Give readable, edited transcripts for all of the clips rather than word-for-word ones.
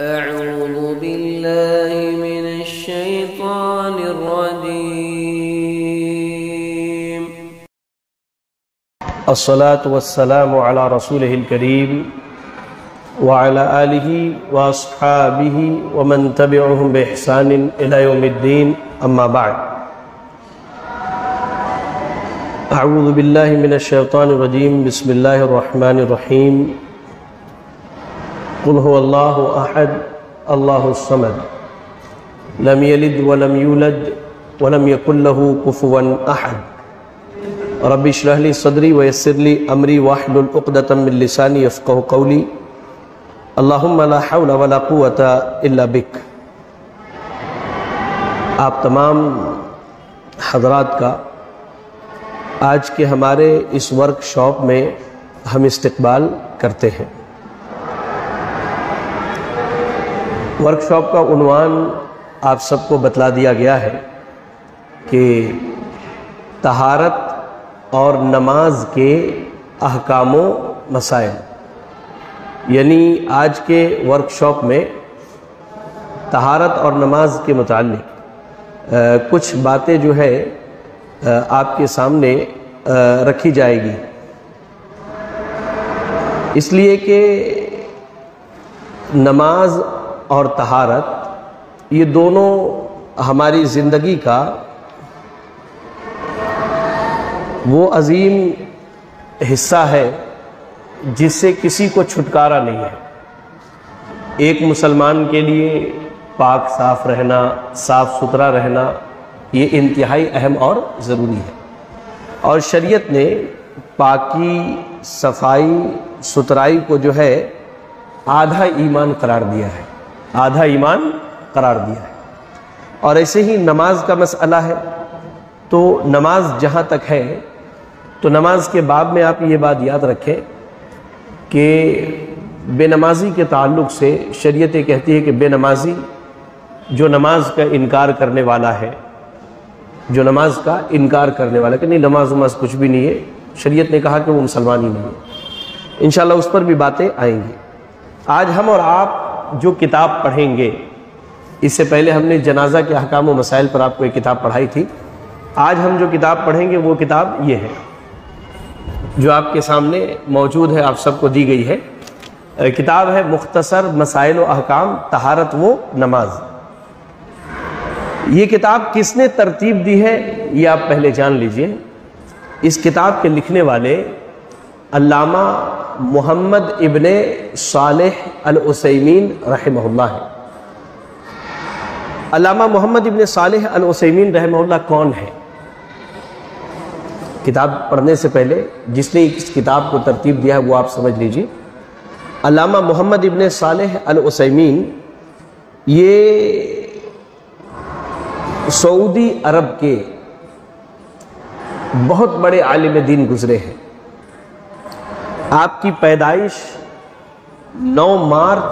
أعوذ بالله من الشيطان الرجيم. الصلاة والسلام على رسوله الكريم وعلى آله وأصحابه ومن تبعهم بإحسان إلى يوم الدين. أما بعد، أعوذ بالله من الشيطان الرجيم. بسم الله الرحمن الرحيم. قل هو الله أحد الله الصمد لم يلد ولم يولد ولم يكن له كفوا أحد. رب اشرح لي صدري ويسر لي أمري واحلل عقدة من لساني يفقهوا قولي. اللهم لا حول ولا قوة إلا بك. آپ تمام حضرات کا آج کے ہمارے اس ورک شاپ میں ہم استقبال کرتے ہیں. ورک شاپ کا عنوان آپ سب کو بتلا دیا گیا ہے کہ طہارت اور نماز کے احکام و مسائل. یعنی آج کے ورک شاپ میں طہارت اور نماز کے متعلق کچھ باتیں جو ہے آپ کے سامنے رکھی جائے گی، اس لیے کہ نماز اور طہارت یہ دونوں ہماری زندگی کا وہ عظیم حصہ ہے جس سے کسی کو چھٹکارا نہیں ہے. ایک مسلمان کے لیے پاک صاف رہنا، صاف ستھرا رہنا یہ انتہائی اہم اور ضروری ہے، اور شریعت نے پاکی، صفائی، ستھرائی کو جو ہے آدھا ایمان قرار دیا ہے، آدھا ایمان قرار دیا ہے. اور ایسے ہی نماز کا مسئلہ ہے. تو نماز جہاں تک ہے تو نماز کے باب میں آپ یہ بات یاد رکھیں کہ بے نمازی کے تعلق سے شریعت کہتی ہے کہ بے نمازی جو نماز کا انکار کرنے والا ہے، جو نماز کا انکار کرنے والا کہ نہیں نماز کچھ بھی نہیں ہے، شریعت نے کہا کہ وہ مسلمان ہی نہیں ہے. انشاءاللہ اس پر بھی باتیں آئیں گی. آج ہم اور آپ جو کتاب پڑھیں گے، اس سے پہلے ہم نے جنازہ کے احکام و مسائل پر آپ کو ایک کتاب پڑھائی تھی. آج ہم جو کتاب پڑھیں گے وہ کتاب یہ ہے جو آپ کے سامنے موجود ہے، آپ سب کو دی گئی ہے. کتاب ہے مختصر مسائل و احکام طہارت و نماز. یہ کتاب کس نے ترتیب دی ہے یہ آپ پہلے جان لیجئے. اس کتاب کے لکھنے والے علامہ محمد ابن صالح العثیمین رحمہ اللہ ہے. علامہ محمد ابن صالح العثیمین رحمہ اللہ کون ہے؟ کتاب پڑھنے سے پہلے جس نے اس کتاب کو ترتیب دیا ہے وہ آپ سمجھ لیجئے. علامہ محمد ابن صالح العثیمین یہ سعودی عرب کے بہت بڑے عالم دین گزرے ہیں. آپ کی پیدائش 9 مارچ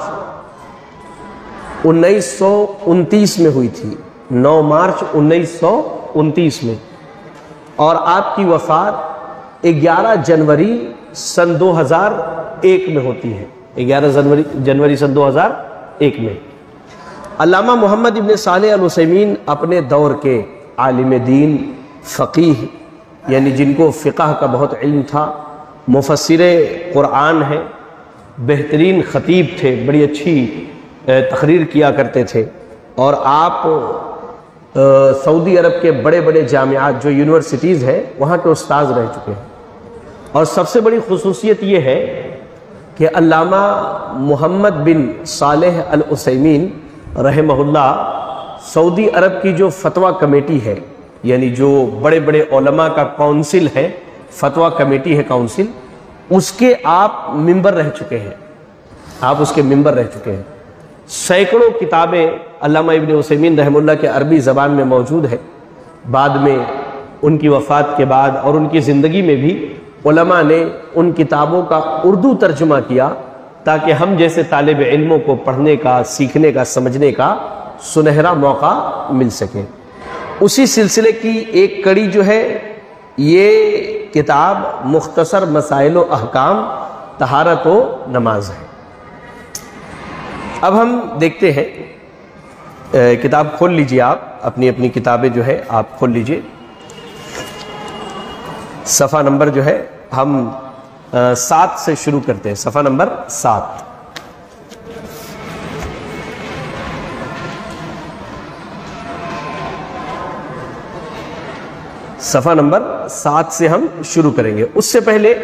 1929 میں ہوئی تھی، 9 مارچ 1929 میں، اور آپ کی وفات 11 جنوری سن 2001 میں ہوتی ہے. 11 جنوری سن 2001 میں. علامہ محمد ابن صالح العثیمین اپنے دور کے عالم دین، فقیہ، یعنی جن کو فقہ کا بہت علم تھا، مفسر قرآن ہیں، بہترین خطیب تھے، بڑی اچھی تقریر کیا کرتے تھے، اور آپ سعودی عرب کے بڑے بڑے جامعات جو یونیورسٹیز ہیں وہاں کے استاذ رہ چکے ہیں. اور سب سے بڑی خصوصیت یہ ہے کہ علامہ محمد بن صالح العثیمین رحمہ اللہ سعودی عرب کی جو فتویٰ کمیٹی ہے، یعنی جو بڑے بڑے علماء کا کونسل ہے، فتویٰ کمیٹی ہے کونسل، اس کے آپ ممبر رہ چکے ہیں. آپ اس کے ممبر رہ چکے ہیں. سینکڑوں کتابیں علامہ ابن عثیمین رحمہ اللہ کے عربی زبان میں موجود ہے. بعد میں ان کی وفات کے بعد اور ان کی زندگی میں بھی علماء نے ان کتابوں کا اردو ترجمہ کیا تاکہ ہم جیسے طالب علموں کو پڑھنے کا، سیکھنے کا، سمجھنے کا سنہرا موقع مل سکے. اسی سلسلے کی ایک کڑی جو ہے یہ کتاب مختصر مسائل و احکام طہارت و نماز ہے. اب ہم دیکھتے ہیں، کتاب کھول لیجئے، آپ اپنی اپنی کتابیں جو ہے آپ کھول لیجئے، صفحہ نمبر جو ہے ہم 7 سے شروع کرتے ہیں، صفحہ نمبر 7۔ صفحہ نمبر 7 سے ہم شروع کریں گے۔ اس سے پہلے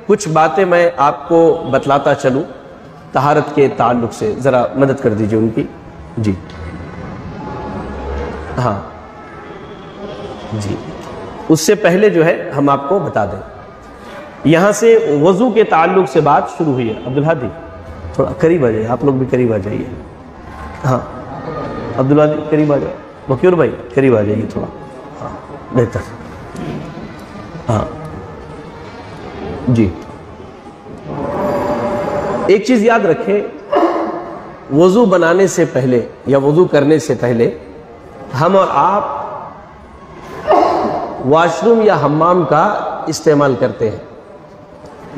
کچھ باتیں میں آپ کو بتلاتا چلوں طہارت کے تعلق سے، ذرا مدد کر دیجئے ان کی۔ جی ہاں جی، اس سے پہلے جو ہے ہم آپ کو بتا دیں، یہاں سے وضو کے تعلق سے بات شروع ہوئی ہے۔ عبدالہادی تھوڑا قریب آ جائیے، آپ لوگ بھی قریب آ جائیے۔ ہاں عبدالہادی قریب آ جائے، مکیور بھائی قریب آ جائیے تھوڑا، ہاں بہتر، ہاں جی۔ ایک چیز یاد رکھیں، وضو بنانے سے پہلے یا وضو کرنے سے پہلے ہم اور آپ واش روم یا حمام کا استعمال کرتے ہیں۔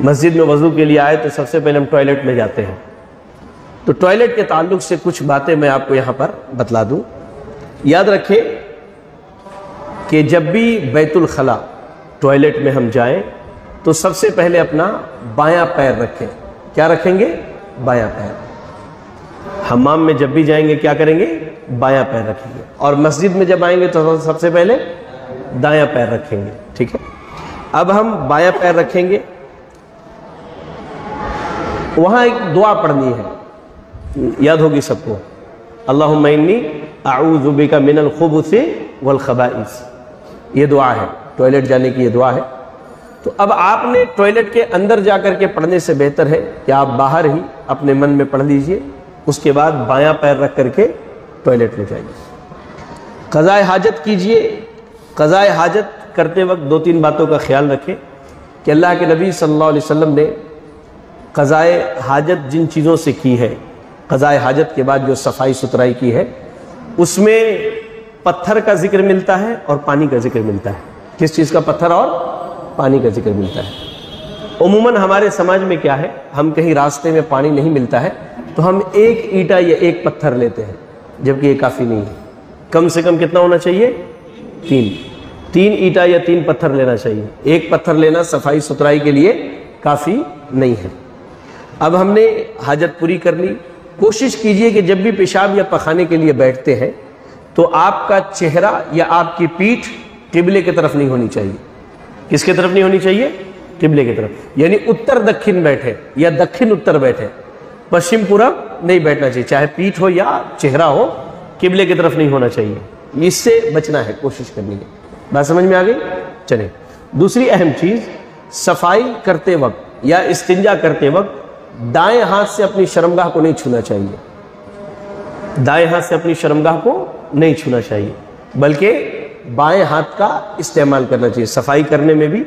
مسجد میں وضو کے لیے آئے تو سب سے پہلے ہم ٹوائلٹ میں جاتے ہیں، تو ٹوائلٹ کے تعلق سے کچھ باتیں میں آپ کو یہاں پر بتلا دوں۔ یاد رکھیں کہ جب بھی بیت الخلا ٹوائلٹ میں ہم جائیں تو سب سے پہلے اپنا بایاں پیر رکھیں۔ کیا رکھیں گے؟ بایاں پیر۔ حمام میں جب بھی جائیں گے کیا کریں گے؟ بایاں پیر رکھیں گے، اور مسجد میں جب آئیں گے تو سب سے پہلے دایاں پیر رکھیں گے، ٹھیک ہے؟ اب ہم بایاں پیر رکھیں گے، وہاں ایک دعا پڑھنی ہے، یاد ہوگی سب کو، اللہم انی اعوذ بک من الخبث والخبائث، یہ دعا ہے، ٹوائلٹ جانے کی یہ دعا ہے۔ تو اب آپ نے ٹوائلٹ کے اندر جا کر کے پڑھنے سے بہتر ہے کہ آپ باہر ہی اپنے من میں پڑھ لیجئے، اس کے بعد بایاں پیر رکھ کر کے ٹوائلٹ میں جائیے۔ قضاء حاجت کیجئے، قضاء حاجت کرتے وقت 2-3 باتوں کا خیال رکھیں کہ اللہ کے نبی صلی اللہ علیہ وسلم نے قضاء حاجت جن چیزوں سے کی ہے، قضاء حاجت کے بعد جو صفائی ستھرائی کی ہے، اس میں پتھر کا ذکر ملتا ہے اور پانی کا ذکر ملتا ہے۔ کس چیز کا؟ پتھر اور پانی کا ذکر ملتا ہے۔ عموماً ہمارے سماج میں کیا ہے، ہم کہیں راستے میں پانی نہیں ملتا ہے تو ہم ایک اینٹا یا ایک پتھر لیتے ہیں، جبکہ یہ کافی نہیں ہے۔ کم سے کم کتنا ہونا چاہیے؟ 3 اینٹا یا 3 پتھر لینا چاہیے۔ ایک پتھر لینا صفائی ستھرائی کے لیے کافی نہیں ہے۔ اب ہم نے حاجت پوری کر لی۔ کوشش کیجئے کہ جب بھی پیشاب یا پخانے کے لیے بیٹھتے ہیں تو آپ کا چہرہ یا آپ کی پیٹھ قبلے کی طرف نہیں ہونی چاہیے۔ کس کی طرف نہیں ہونی چاہیے؟ قبلے کی طرف، یعنی اتر دکھن بیٹھے یا دکھن اتر بیٹھے، پشچم پورب نہیں بیٹھنا چاہیے، چاہے پیٹھ ہو یا چہرہ ہو، قبلے کی طرف نہیں ہونا چاہیے۔ اس سے بچنا ہے، کوشش کرنی ہے۔ بات سمجھ میں آ گئی؟ چلیں، دوسری اہم چیز، صفائی کرتے وقت یا استنجا کرتے وقت دائیں ہاتھ سے اپنی شرمگاہ کو نہیں چھونا چاہیے۔ دائیں ہاتھ سے اپنی شرمگاہ کو نہیں چھونا چاہیے، بلکہ بائیں ہاتھ کا استعمال کرنا چاہیے صفائی کرنے میں بھی،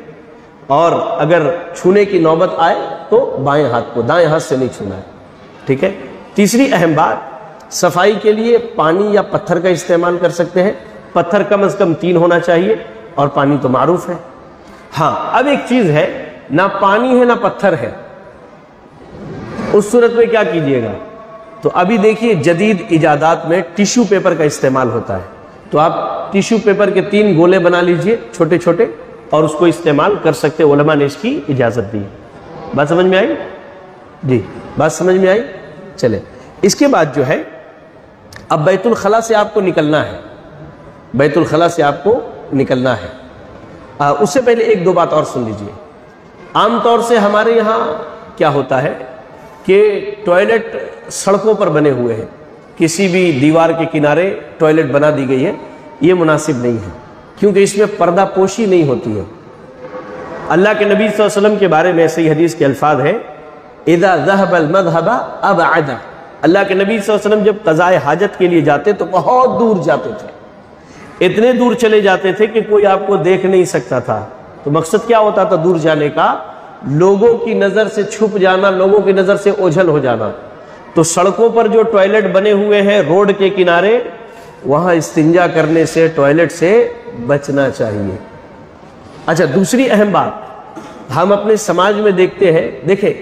اور اگر چھونے کی نوبت آئے تو بائیں ہاتھ کو، دائیں ہاتھ سے نہیں چھونا ہے، ٹھیک ہے؟ تیسری اہم بات، صفائی کے لیے پانی یا پتھر کا استعمال کر سکتے ہیں۔ پتھر کم از کم 3 ہونا چاہیے، اور پانی تو معروف ہے۔ ہاں اب ایک چیز ہے، نہ پانی ہے نہ پتھر ہے، اس صورت میں کیا کیجئے گا؟ تو ابھی دیکھیے جدید ایجادات میں ٹیشو پیپر کا استعمال ہوتا ہے، تو آپ ٹیشو پیپر کے 3 گولے بنا لیجئے چھوٹے چھوٹے، اور اس کو استعمال کر سکتے، علماء نے اس کی اجازت دی۔ بات سمجھ میں آئی؟ جی بات سمجھ میں آئی؟ چلے، اس کے بعد جو ہے اب بیت الخلا سے آپ کو نکلنا ہے، بیت الخلا سے آپ کو نکلنا ہے۔ اس سے پہلے 1-2 بات اور سن لیجئے۔ عام طور سے ہمارے یہاں کیا ہوتا ہے کہ ٹوائلٹ سڑکوں پر بنے ہوئے ہیں، کسی بھی دیوار کے کنارے ٹوائلٹ بنا دی گئی ہے، یہ مناسب نہیں ہے، کیونکہ اس میں پردہ پوشی نہیں ہوتی ہے۔ اللہ کے نبی صلی اللہ علیہ وسلم کے بارے میں ایسی حدیث کے الفاظ ہیں، اذا ذهب المذهب ابعد، اللہ کے نبی صلی اللہ علیہ وسلم جب قضاء حاجت کے لیے جاتے تو بہت دور جاتے تھے، اتنے دور چلے جاتے تھے کہ کوئی آپ کو دیکھ نہیں سکتا تھا۔ تو مقصد کیا ہوتا تھا دور جانے کا؟ لوگوں کی نظر سے چھپ جانا، لوگوں کی نظر سے اوجھل ہو جانا۔ تو سڑکوں پر جو ٹوائلٹ بنے ہوئے ہیں روڈ کے کنارے، وہاں استنجا کرنے سے، ٹوائلٹ سے بچنا چاہیے۔ اچھا دوسری اہم بات ہم اپنے سماج میں دیکھتے ہیں، دیکھیں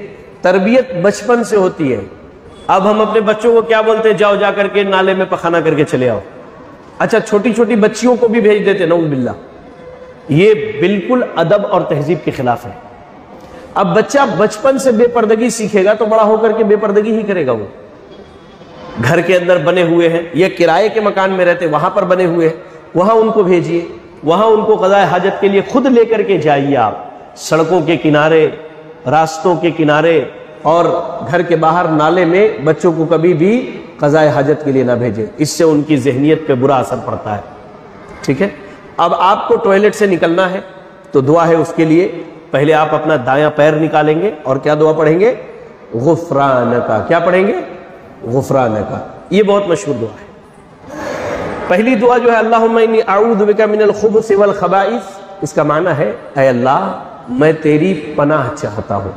تربیت بچپن سے ہوتی ہے، اب ہم اپنے بچوں کو کیا بولتے ہیں؟ جاؤ جا کر کے نالے میں پخانہ کر کے چلے آؤ. اچھا چھوٹی چھوٹی بچیوں کو بھی بھیج دیتے، نعوذ باللہ. یہ بالکل ادب اور تہذیب کے خلاف ہے. اب بچہ بچپن سے بے پردگی سیکھے گا تو بڑا ہو کر کے بے پردگی ہی کرے گا. وہ گھر کے اندر بنے ہوئے ہیں یا کرائے کے مکان میں رہتے وہاں پر بنے ہوئے ہیں، وہاں ان کو بھیجیے، وہاں ان کو قضاء حاجت کے لیے خود لے کر کے جائیے. آپ سڑکوں کے کنارے، راستوں کے کنارے اور گھر کے باہر نالے میں بچوں کو کبھی بھی قضاء حاجت کے لیے نہ بھیجیں، اس سے ان کی ذہنیت پہ برا اثر پڑتا ہے. ٹھیک ہے. اب آپ کو ٹوائلٹ سے نکلنا ہے تو دعا ہے اس کے لیے، پہلے آپ اپنا دایاں پیر نکالیں گے اور کیا دعا پڑھیں گے؟ غفرانکا. کیا پڑھیں گے؟ غفرانکا. یہ بہت مشہور دعا ہے. پہلی دعا جو ہے اللہم انی اعوذ بک من الخبث والخبائث، اس کا معنی ہے اے اللہ میں تیری پناہ چاہتا ہوں.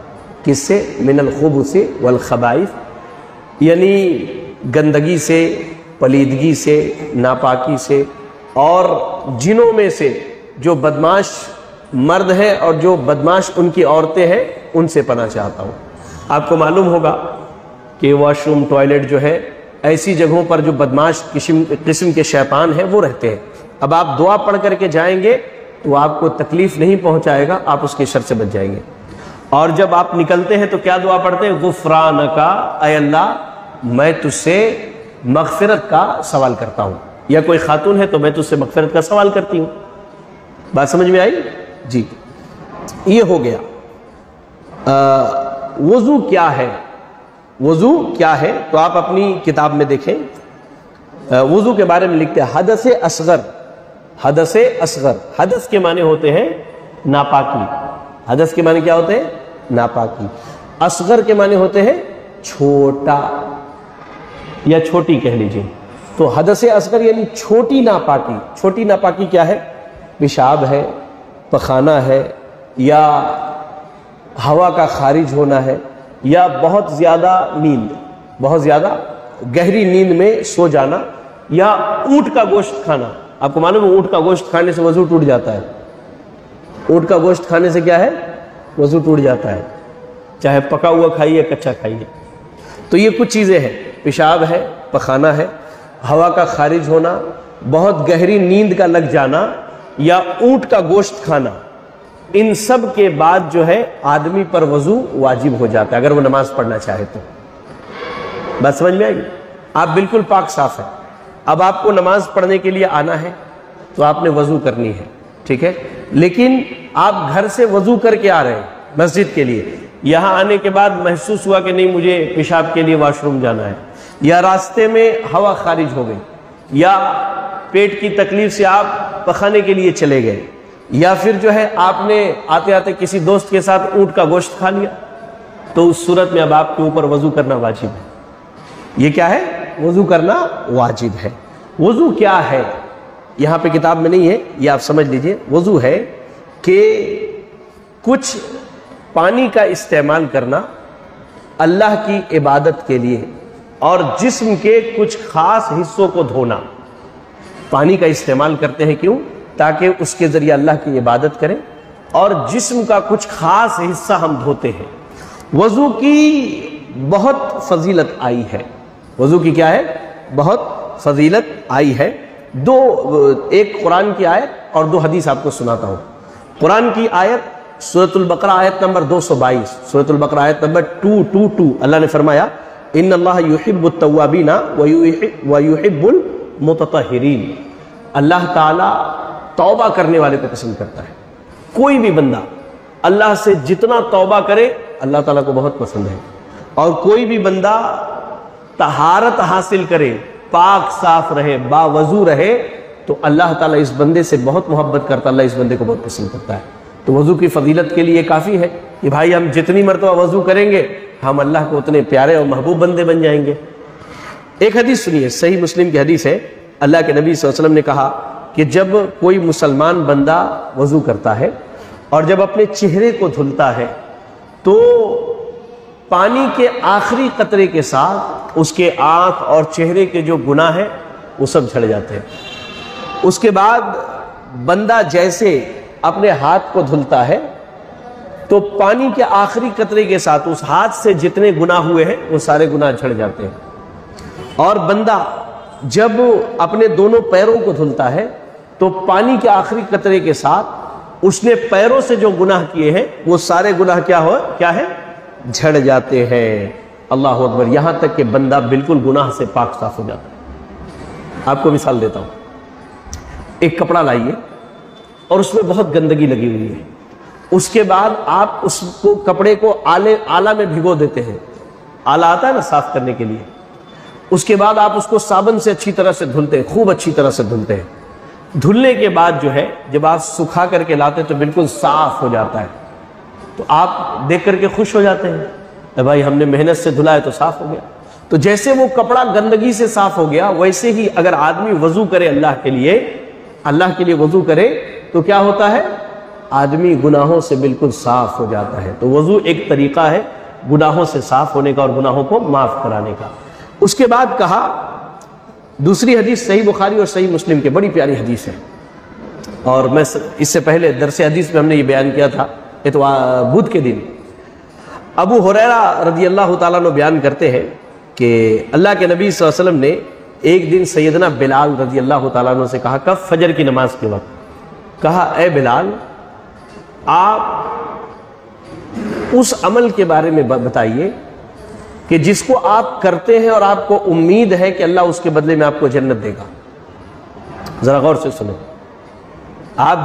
کس سے؟ من الخبث والخبائث، یعنی گندگی سے، پلیدگی سے، ناپاکی سے، اور جنوں میں سے جو بدماش مرد ہیں اور جو بدماش ان کی عورتیں ہیں ان سے پناہ چاہتا ہوں. آپ کو معلوم ہوگا کہ واش روم، ٹوائلٹ جو ہے ایسی جگہوں پر جو بدماش قسم کے شیطان ہیں وہ رہتے ہیں. اب آپ دعا پڑھ کر کے جائیں گے تو آپ کو تکلیف نہیں پہنچائے گا، آپ اس کے شر سے بچ جائیں گے. اور جب آپ نکلتے ہیں تو کیا دعا پڑھتے ہیں؟ غفرانکا، اے اللہ میں تجھ سے مغفرت کا سوال کرتا ہوں. یا کوئی خاتون ہے تو میں تجھ سے مغفرت کا سوال کرتی ہوں. بات سمجھ میں آئی؟ جی. یہ ہو گیا. وضو کیا ہے؟ وضو کیا ہے تو آپ اپنی کتاب میں دیکھیں. وضو کے بارے میں لکھتے ہیں حدث اصغر. حدث اصغر، حدث کے معنی ہوتے ہیں ناپاکی. حدث کے معنی کیا ہوتے ہیں؟ ناپاکی. اصغر کے معنی ہوتے ہیں چھوٹا یا چھوٹی کہہ لیجئے. تو حدث اصغر یعنی چھوٹی ناپاکی. چھوٹی ناپاکی کیا ہے؟ پیشاب ہے، پخانہ ہے، یا ہوا کا خارج ہونا ہے، یا بہت زیادہ نیند، بہت زیادہ گہری نیند میں سو جانا، یا اونٹ کا گوشت کھانا. آپ کو معلوم ہے اونٹ کا گوشت کھانے سے وضو ٹوٹ جاتا ہے. اونٹ کا گوشت کھانے سے کیا ہے؟ وضو ٹوٹ جاتا ہے، چاہے پکا ہوا کھائیے کچا کھائیے. تو یہ کچھ چیزیں ہیں، پیشاب ہے، پخانہ ہے، ہوا کا خارج ہونا، بہت گہری نیند کا لگ جانا، یا اونٹ کا گوشت کھانا. ان سب کے بعد جو ہے آدمی پر وضو واجب ہو جاتا ہے اگر وہ نماز پڑھنا چاہے تو. بات سمجھ میں آئے گی؟ آپ بالکل پاک صاف ہیں. اب آپ کو نماز پڑھنے کے لیے آنا ہے تو آپ نے وضو کرنی ہے. ٹھیک ہے. لیکن آپ گھر سے وضو کر کے آ رہے ہیں مسجد کے لیے، یہاں آنے کے بعد محسوس ہوا کہ نہیں مجھے پیشاب کے لیے واش روم جانا ہے، یا راستے میں ہوا خارج ہو گئی، یا پیٹ کی تکلیف سے آپ پخانے کے لیے چلے گئے، یا پھر جو ہے آپ نے آتے آتے کسی دوست کے ساتھ اونٹ کا گوشت کھا لیا، تو اس صورت میں اب آپ کے اوپر وضو کرنا واجب ہے. یہ کیا ہے؟ وضو کرنا واجب ہے. وضو کیا ہے؟ یہاں پہ کتاب میں نہیں ہے، یہ آپ سمجھ لیجئے. وضو ہے کہ کچھ پانی کا استعمال کرنا اللہ کی عبادت کے لیے اور جسم کے کچھ خاص حصوں کو دھونا. پانی کا استعمال کرتے ہیں کیوں؟ تاکہ اس کے ذریعے اللہ کی عبادت کریں، اور جسم کا کچھ خاص حصہ ہم دھوتے ہیں. وضو کی بہت فضیلت آئی ہے. وضو کی کیا ہے؟ بہت فضیلت آئی ہے. ایک قرآن کی آیت اور دو حدیث آپ کو سناتا ہوں. قرآن کی آیت سورۃ البقرہ آیت نمبر 222، سورۃ البقرہ آیت نمبر 222. اللہ نے فرمایا ان اللہ یحب التوابین ویحب المتطہرین. اللہ تعالیٰ توبہ کرنے والے کو پسند کرتا ہے. کوئی بھی بندہ اللہ سے جتنا توبہ کرے اللہ تعالیٰ کو بہت پسند ہے، اور کوئی بھی بندہ طہارت حاصل کرے، پاک صاف رہے، باوضو رہے، تو اللہ تعالیٰ اس بندے سے بہت محبت کرتا ہے، اللہ اس بندے کو بہت پسند کرتا ہے. تو وضو کی فضیلت کے لیے کافی ہے کہ بھائی ہم جتنی مرتبہ وضو کریں گے ہم اللہ کو اتنے پیارے اور محبوب بندے بن جائیں گے. ایک حدیث سنیے، صحیح مسلم کی حدیث ہے. اللہ کے نبی صلی اللہ علیہ وسلم نے کہا کہ جب کوئی مسلمان بندہ وضو کرتا ہے اور جب اپنے چہرے کو دھلتا ہے تو پانی کے آخری قطرے کے ساتھ اس کے آنکھ اور چہرے کے جو گناہ ہیں وہ سب جھڑ جاتے ہیں. اس کے بعد بندہ جیسے اپنے ہاتھ کو دھلتا ہے تو پانی کے آخری قطرے کے ساتھ اس ہاتھ سے جتنے گناہ ہوئے ہیں وہ سارے گناہ جھڑ جاتے ہیں. اور بندہ جب اپنے دونوں پیروں کو دھلتا ہے تو پانی کے آخری قطرے کے ساتھ اس نے پیروں سے جو گناہ کیے ہیں وہ سارے گناہ کیا ہے جھڑ جاتے ہیں. اللہ اکبر. یہاں تک کہ بندہ بالکل گناہ سے پاک صاف ہو جاتا ہے. آپ کو مثال دیتا ہوں. ایک کپڑا لائیے اور اس میں بہت گندگی لگی ہوئی ہے. اس کے بعد آپ اس کو کپڑے کو آلہ میں بھگو دیتے ہیں. آلہ آتا ہے نا صاف کرنے کے لیے. اس کے بعد آپ اس کو صابن سے اچھی طرح سے دھلتے ہیں, خوب اچھی طرح سے دھلتے ہیں. دھلنے کے بعد جو ہے جب آپ سکھا کر کے لاتے تو بالکل صاف ہو جاتا ہے. تو آپ دیکھ کر کے خوش ہو جاتے ہیں, اے بھائی ہم نے محنت سے دھلا ہے تو صاف ہو گیا. تو جیسے وہ کپڑا گندگی سے صاف ہو گیا, ویسے ہی اگر آدمی وضو کرے اللہ کے لیے وضو کرے تو کیا ہوتا ہے, آدمی گناہوں سے بالکل صاف ہو جاتا ہے. تو وضو ایک طریقہ ہے گناہوں سے صاف ہونے کا اور گناہوں کو معاف کرانے کا. اس کے بعد کہا, دوسری حدیث صحیح بخاری اور صحیح مسلم کے, بڑی پیاری حدیث ہے. اور میں اس سے پہلے درس حدیث میں ہم نے یہ بیان کیا تھا بدھ کے دن. ابو ہریرہ رضی اللہ تعالیٰ عنہ بیان کرتے ہیں کہ اللہ کے نبی صلی اللہ علیہ وسلم نے ایک دن سیدنا بلال رضی اللہ تعالیٰ عنہ سے کہا, کب؟ فجر کی نماز کے وقت. کہا اے بلال, آپ اس عمل کے بارے میں بتائیے کہ جس کو آپ کرتے ہیں اور آپ کو امید ہے کہ اللہ اس کے بدلے میں آپ کو جنت دے گا. ذرا غور سے سنیں. آپ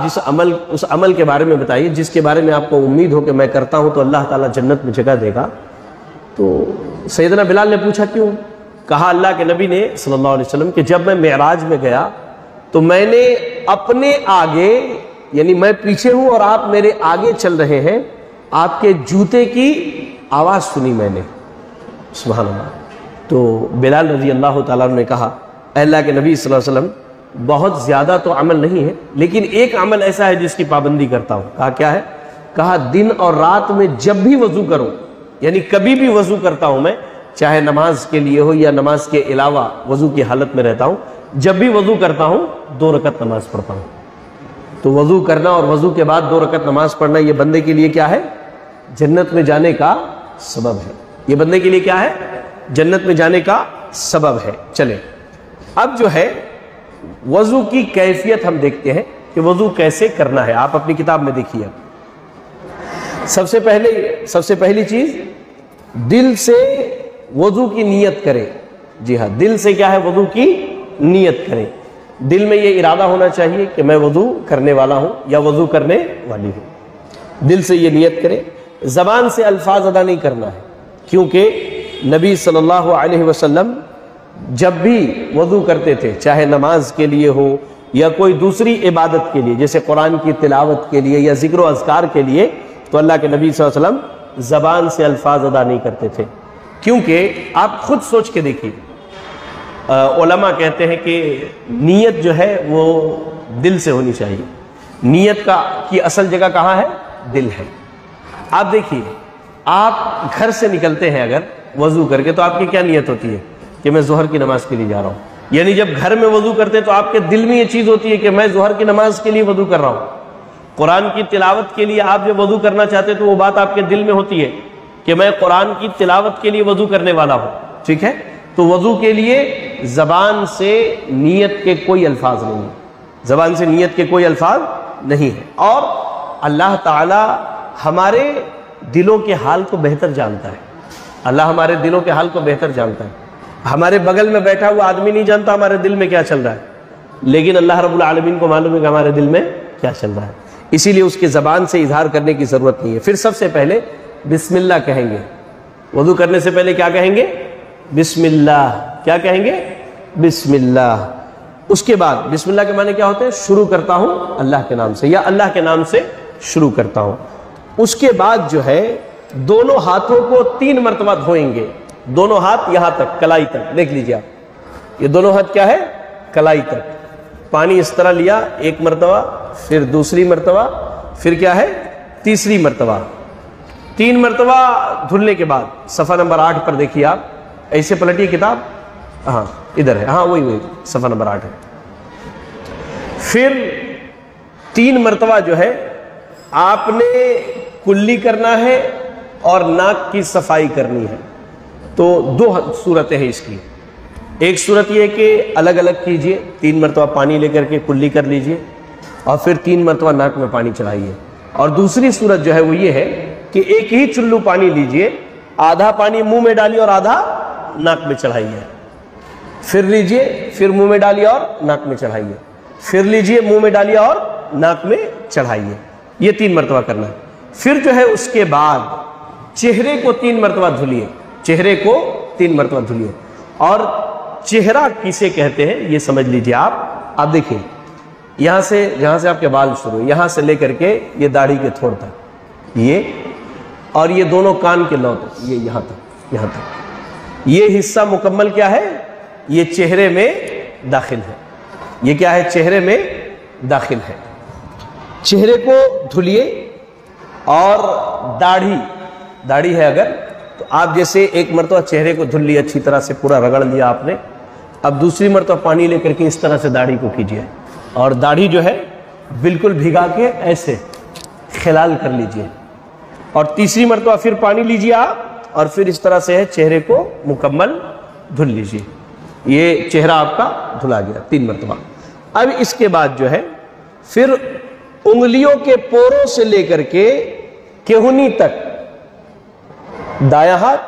اس عمل کے بارے میں بتائیے جس کے بارے میں آپ کو امید ہو کہ میں کرتا ہوں تو اللہ تعالیٰ جنت میں جگہ دے گا. تو سیدنا بلال نے پوچھا کیوں؟ کہا اللہ کے نبی نے صلی اللہ علیہ وسلم کہ جب میں معراج میں گیا تو میں نے اپنے آگے, یعنی میں پیچھے ہوں اور آپ میرے آگے چل رہے ہیں, آپ کے جوتے کی آواز سنی میں نے. سبحان اللہ. تو بلال رضی اللہ تعالیٰ عنہ نے کہا اے اللہ کے نبی صلی اللہ علیہ وسلم, بہت زیادہ تو عمل نہیں ہے لیکن ایک عمل ایسا ہے جس کی پابندی کرتا ہوں. کہا کیا ہے؟ کہا دن اور رات میں جب بھی وضو کروں, یعنی کبھی بھی وضو کرتا ہوں میں, چاہے نماز کے لیے ہو یا نماز کے علاوہ وضو کی حالت میں رہتا ہوں, جب بھی وضو کرتا ہوں 2 رکعت نماز پڑھتا ہوں. تو وضو کرنا اور وضو کے بعد 2 رکعت نماز پڑھنا یہ بندے کے لیے کیا ہے؟ جنت میں جانے کا سبب ہے. یہ بندے کے لیے کیا ہے؟ جنت میں جانے کا سبب ہے. چلیں اب جو ہے وضو کی کیفیت ہم دیکھتے ہیں کہ وضو کیسے کرنا ہے. آپ اپنی کتاب میں دیکھیے. سب سے پہلی چیز, دل سے وضو کی نیت کرے. جی ہاں, دل سے کیا ہے؟ وضو کی نیت کرے. دل میں یہ ارادہ ہونا چاہیے کہ میں وضو کرنے والا ہوں یا وضو کرنے والی ہوں. دل سے یہ نیت کرے. زبان سے الفاظ ادا نہیں کرنا ہے, کیونکہ نبی صلی اللہ علیہ وسلم جب بھی وضو کرتے تھے, چاہے نماز کے لیے ہو یا کوئی دوسری عبادت کے لیے, جیسے قرآن کی تلاوت کے لیے یا ذکر و اذکار کے لیے, تو اللہ کے نبی صلی اللہ علیہ وسلم زبان سے الفاظ ادا نہیں کرتے تھے. کیونکہ آپ خود سوچ کے دیکھیے, علماء کہتے ہیں کہ نیت جو ہے وہ دل سے ہونی چاہیے. نیت کی اصل جگہ کہاں ہے؟ دل ہے. آپ دیکھیے, آپ گھر سے نکلتے ہیں اگر وضو کر کے, تو آپ کی کیا نیت ہوتی ہے کہ میں ظہر کی نماز کے لیے جا رہا ہوں. یعنی جب گھر میں وضو کرتے تو آپ کے دل میں یہ چیز ہوتی ہے کہ میں ظہر کی نماز کے لیے وضو کر رہا ہوں. قرآن کی تلاوت کے لیے آپ جب وضو کرنا چاہتے تو وہ بات آپ کے دل میں ہوتی ہے کہ میں قرآن کی تلاوت کے لیے وضو کرنے والا ہوں. ٹھیک ہے, تو وضو کے لیے زبان سے نیت کے کوئی الفاظ نہیں ہیں. زبان سے نیت کے کوئی الفاظ نہیں ہیں. اور اللہ تعالی ہمارے دلوں کے حال کو بہتر جانتا ہے. اللہ ہمارے دلوں کے حال کو بہتر جانتا ہے. ہمارے بغل میں بیٹھا ہوا آدمی نہیں جانتا ہمارے دل میں کیا چل رہا ہے, لیکن اللہ رب العالمین کو معلوم ہے کہ ہمارے دل میں کیا چل رہا ہے. اسی لیے اس کے زبان سے اظہار کرنے کی ضرورت نہیں ہے. پھر سب سے پہلے بسم اللہ کہیں گے. وضو کرنے سے پہلے کیا کہیں گے؟ بسم اللہ. کیا کہیں گے؟ بسم اللہ. اس کے بعد بسم اللہ کے معنی کیا ہوتے ہیں؟ شروع کرتا ہوں اللہ کے نام سے, یا اللہ کے نام سے شروع کرتا ہوں. اس کے بعد جو ہے دونوں ہاتھوں کو 3 مرتبہ دھوئیں گے. دونوں ہاتھ یہاں تک, کلائی تک. دیکھ لیجیے آپ, یہ دونوں ہاتھ کیا ہے؟ کلائی تک. پانی اس طرح لیا 1 مرتبہ, پھر دوسری مرتبہ, پھر کیا ہے؟ تیسری مرتبہ. 3 مرتبہ دھلنے کے بعد صفحہ نمبر 8 پر دیکھیے آپ, ایسے پلٹیے کتاب, ہاں ادھر ہے, ہاں وہی صفحہ نمبر 8 ہے. پھر 3 مرتبہ جو ہے آپ نے کلی کرنا ہے اور ناک کی صفائی کرنی ہے. تو دو صورتیں ہیں اس کی. ایک صورت یہ کہ الگ الگ کیجئے, 3 مرتبہ پانی لے کر کے کلی کر لیجئے اور پھر 3 مرتبہ ناک میں پانی چڑھائیے. اور دوسری صورت جو ہے وہ یہ ہے کہ ایک ہی چلو پانی لیجئے, آدھا پانی منہ میں ڈالیے اور آدھا ناک میں چڑھائیے, پھر لیجئے, پھر منہ میں ڈالیے اور ناک میں چڑھائیے, پھر لیجئے, منہ میں ڈالیے اور ناک میں چڑھائیے. یہ 3 مرتبہ کرنا ہے. پھر جو ہے اس کے بعد چہرے کو 3 مرتبہ دھلیے, چہرے کو 3 مرتبہ دھلیے. اور چہرہ کسے کہتے ہیں یہ سمجھ لیجئے آپ. آپ دیکھیں یہاں سے, جہاں سے آپ کے بال شروع, یہاں سے لے کر کے یہ داڑھی کے تھوڑ تک, یہ اور یہ دونوں کان کے لو تک, یہ یہاں تک, یہاں تک, یہ حصہ مکمل کیا ہے, یہ چہرے میں داخل ہے. یہ کیا ہے, چہرے میں داخل ہے. چہرے کو دھلیے. اور داڑھی ہے اگر تو آپ جیسے ایک مرتبہ چہرے کو دھل لیا, اچھی طرح سے پورا رگڑ لیا آپ نے, اب دوسری مرتبہ پانی لے کر کے اس طرح سے داڑھی کو کیجیے اور داڑھی جو ہے بالکل بھگا کے ایسے خلال کر لیجیے. اور تیسری مرتبہ پھر پانی لیجیے آپ اور پھر اس طرح سے چہرے کو مکمل دھل لیجیے. یہ چہرہ آپ کا دھلا گیا 3 مرتبہ. اب اس کے بعد جو ہے پھر انگلیوں کے پوروں سے لے کر کے کہونی تک دایاں ہاتھ,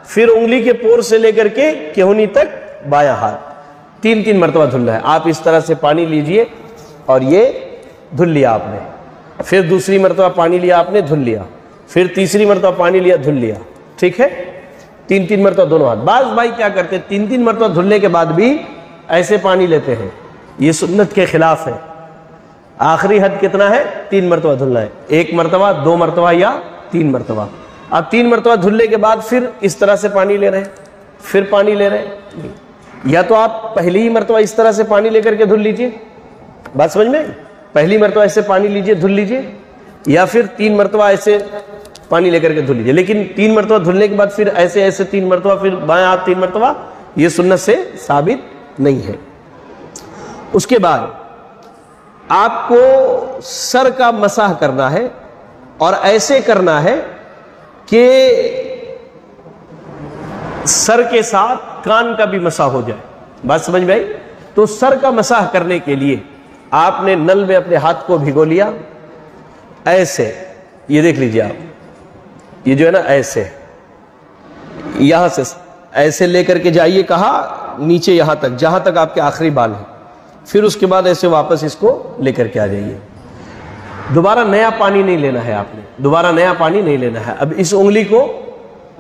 پھر انگلی کے پور سے لے کر کے کہونی تک بایاں ہاتھ, 3 مرتبہ دھلنا ہے. آپ اس طرح سے پانی لیجئے اور یہ دھل لیا آپ نے, پھر دوسری مرتبہ پانی لیا آپ نے, دھل لیا, پھر تیسری مرتبہ پانی لیا, دھل لیا. ٹھیک ہے, 3 مرتبہ دونوں ہاتھ. بعض بھائی کیا کرتے ہیں 3 مرتبہ دھلنے کے بعد بھی ایسے پانی لیتے ہیں, یہ سنت کے خلاف ہے. آخری حد کتنا ہے, 3 مرتبہ دھلنا ہے. 1 مرتبہ, 2 مرتبہ یا 3 مرتبہ. اب 3 مرتبہ دھلنے کے بعد پھر اس طرح سے پانی لے رہے ہیں, پھر پانی لے رہے ہیں. یا تو آپ پہلی ہی مرتبہ اس طرح سے پانی لے کر کے دھل لیجئے, بات سمجھ میں, پہلی مرتبہ ایسے پانی لیجئے, دھل لیجئے, یا پھر 3 مرتبہ ایسے پانی لے کر کے دھل لیجئے. لیکن 3 مرتبہ دھلنے کے بعد پھر ایسے 3 مرتبہ, پھر بائیں ہاتھ 3 مرتبہ, یہ سنت سے ثابت نہیں ہے. اس کے بعد آپ کو سر کا مسح کرنا ہے اور ایسے کرنا ہے کہ سر کے ساتھ کان کا بھی مسح ہو جائے. بات سمجھ میں آئی؟ تو سر کا مسح کرنے کے لیے آپ نے نل میں اپنے ہاتھ کو بھگو لیا ایسے, یہ دیکھ لیجئے آپ, یہ جو ہے نا ایسے, یہاں سے ایسے لے کر کے جائیے, کہاں, نیچے یہاں تک جہاں تک آپ کے آخری بال ہیں. پھر اس کے بعد ایسے واپس اس کو لے کر کے آ جائیے. دوبارہ نیا پانی نہیں لینا ہے آپ نے, دوبارہ نیا پانی نہیں لینا ہے. اب اس انگلی کو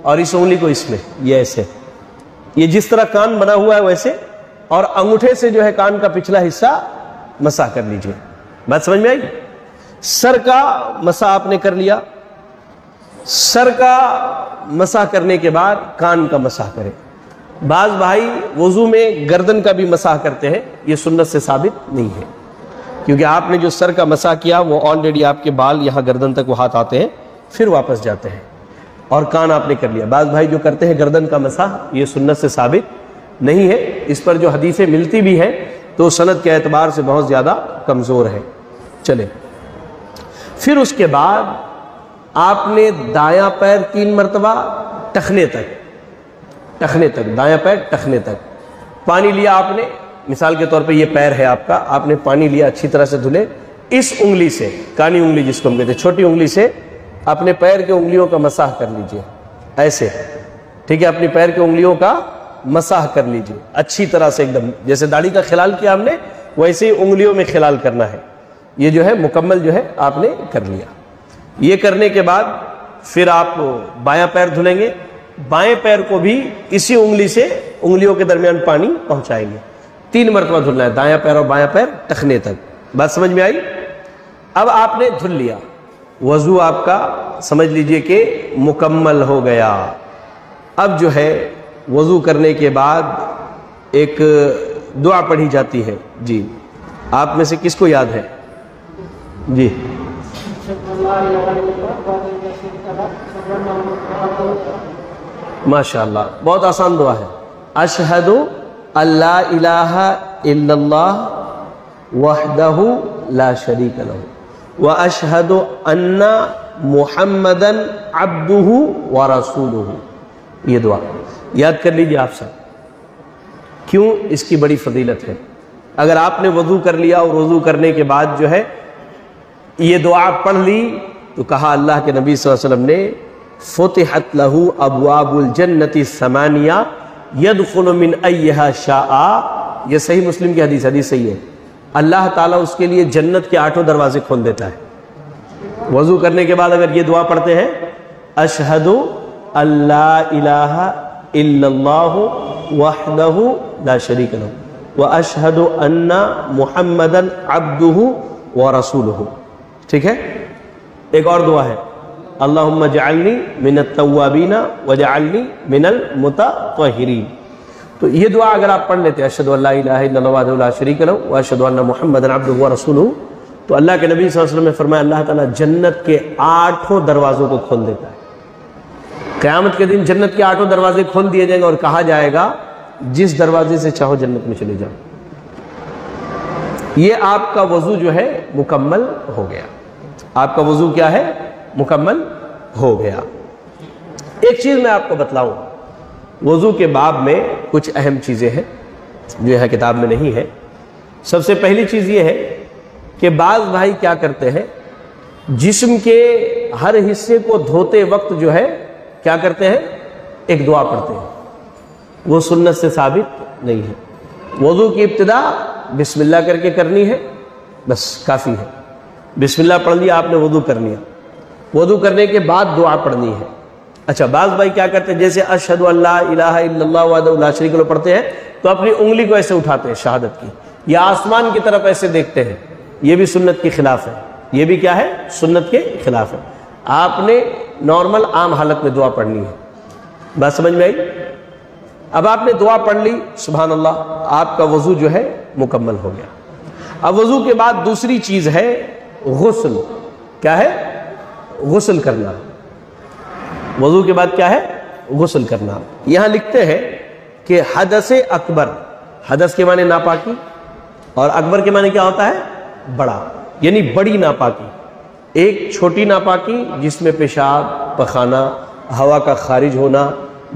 اور اس انگلی کو اس میں, یہ ایسے, یہ جس طرح کان بنا ہوا ہے ویسے, اور انگوٹھے سے جو ہے کان کا پچھلا حصہ مسح کر لیجئے. بات سمجھ میں آئی؟ سر کا مسح آپ نے کر لیا, سر کا مسح کرنے کے بعد کان کا مسح کریں. بعض بھائی وضو میں گردن کا بھی مسح کرتے ہیں, یہ سنت سے ثابت نہیں ہے, کیونکہ آپ نے جو سر کا مسح کیا وہ آلریڈی آپ کے بال یہاں گردن تک وہ ہاتھ آتے ہیں, پھر واپس جاتے ہیں, اور کان آپ نے کر لیا. بعض بھائی جو کرتے ہیں گردن کا مسح, یہ سنت سے ثابت نہیں ہے. اس پر جو حدیثیں ملتی بھی ہیں تو سند کے اعتبار سے بہت زیادہ کمزور ہے. چلے, پھر اس کے بعد آپ نے دایاں پیر 3 مرتبہ ٹخنے تک, دایاں پیر ٹخنے تک پانی لیا آپ نے. مثال کے طور پہ یہ پیر ہے آپ کا, آپ نے پانی لیا, اچھی طرح سے دھلے. اس انگلی سے, کانی انگلی جس کو ہم کہتے ہیں, چھوٹی انگلی سے اپنے پیر کے انگلیوں کا مسح کر لیجئے ایسے. ٹھیک ہے, اپنی پیر کے انگلیوں کا مسح کر لیجئے اچھی طرح سے, ایک دم جیسے داڑھی کا خلال کیا ہم نے ویسے ہی انگلیوں میں خلال کرنا ہے. یہ جو ہے مکمل جو ہے آپ نے کر لیا. یہ کرنے کے بعد پھر آپ بایاں پیر دھلیں گے. بائیں پیر کو بھی اسی انگلی سے انگلیوں کے درمیان پانی پہنچائیں گے. 3 مرتبہ دھلنا ہے, دایاں پیر اور بایاں پیر ٹخنے تک. بات سمجھ میں آئی؟ اب آپ نے دھل لیا, وضو آپ کا سمجھ لیجئے کہ مکمل ہو گیا. اب جو ہے وضو کرنے کے بعد ایک دعا پڑھی جاتی ہے. جی, آپ میں سے کس کو یاد ہے؟ جی, ماشاءاللہ, بہت آسان دعا ہے. اشہد اللہ الہ الا اللہ وحدہ لا شریک لہ وَأَشْهَدُ أَنَّ مُحَمَّدًا عَبْدُهُ وَرَسُولُهُ. یہ دعا یاد کر لیجیے آپ سب. کیوں اس کی بڑی فضیلت ہے. اگر آپ نے وضو کر لیا اور وضو کرنے کے بعد جو ہے یہ دعا پڑھ لی تو کہا اللہ کے نبی صلی اللہ علیہ وسلم نے فتحت له ابواب الجنت الثمانیہ يدخل من ایہا شاء. یہ صحیح مسلم کی حدیث صحیح ہے. اللہ تعالیٰ اس کے لیے جنت کے 8 دروازے کھول دیتا ہے. وضو کرنے کے بعد اگر یہ دعا پڑھتے ہیں اشہد اللہ الہ الا اللہ وحدہ لا شریک لہ واشہد ان محمدا عبدہ ورسولہ. ٹھیک ہے. ایک اور دعا ہے اللہم اجعلنی من التوابین واجعلنی من المتطہرین. تو یہ دعا اگر آپ پڑھ لیتے ہیں اشہد ان لا الہ الا اللہ وحدہ لا شریک لہ واشہد ان محمدا عبدہ ورسولہ، تو اللہ کے نبی صلی اللہ علیہ وسلم نے فرمایا اللہ تعالیٰ جنت کے 8 دروازوں کو کھول دیتا ہے. قیامت کے دن جنت کے 8 دروازے کھول دیے جائیں گے اور کہا جائے گا جس دروازے سے چاہو جنت میں چلے جاؤ. یہ آپ کا وضو جو ہے مکمل ہو گیا. آپ کا وضو کیا ہے؟ مکمل ہو گیا. ایک چیز میں آپ کو بتلاؤں، وضو کے باب میں کچھ اہم چیزیں ہیں جو یہاں کتاب میں نہیں ہے. سب سے پہلی چیز یہ ہے کہ بعض بھائی کیا کرتے ہیں، جسم کے ہر حصے کو دھوتے وقت جو ہے کیا کرتے ہیں، ایک دعا پڑھتے ہیں. وہ سنت سے ثابت نہیں ہے. وضو کی ابتدا بسم اللہ کر کے کرنی ہے، بس کافی ہے. بسم اللہ پڑھ لیا آپ نے، وضو کر لیا. وضو کرنے کے بعد دعا پڑھنی ہے. اچھا بعض بھائی کیا کرتے ہیں، جیسے اشہد ان لا الہ الا اللہ وحدہ لا شریک لہ پڑھتے ہیں تو اپنی انگلی کو ایسے اٹھاتے ہیں شہادت کی، یا آسمان کی طرف ایسے دیکھتے ہیں. یہ بھی سنت کے خلاف ہے. یہ بھی کیا ہے؟ سنت کے خلاف ہے. آپ نے نارمل عام حالت میں دعا پڑھنی ہے. بات سمجھ میں آئی؟ اب آپ نے دعا پڑھ لی، سبحان اللہ، آپ کا وضو جو ہے مکمل ہو گیا. اب وضو کے بعد دوسری چیز ہے غسل. کیا ہے؟ غسل کرنا. وضو کے بعد کیا ہے؟ غسل کرنا. یہاں لکھتے ہیں کہ حدث اکبر، حدث کے معنی ناپاکی اور اکبر کے معنی کیا ہوتا ہے؟ بڑا، یعنی بڑی ناپاکی. ایک چھوٹی ناپاکی جس میں پیشاب، پخانہ، ہوا کا خارج ہونا،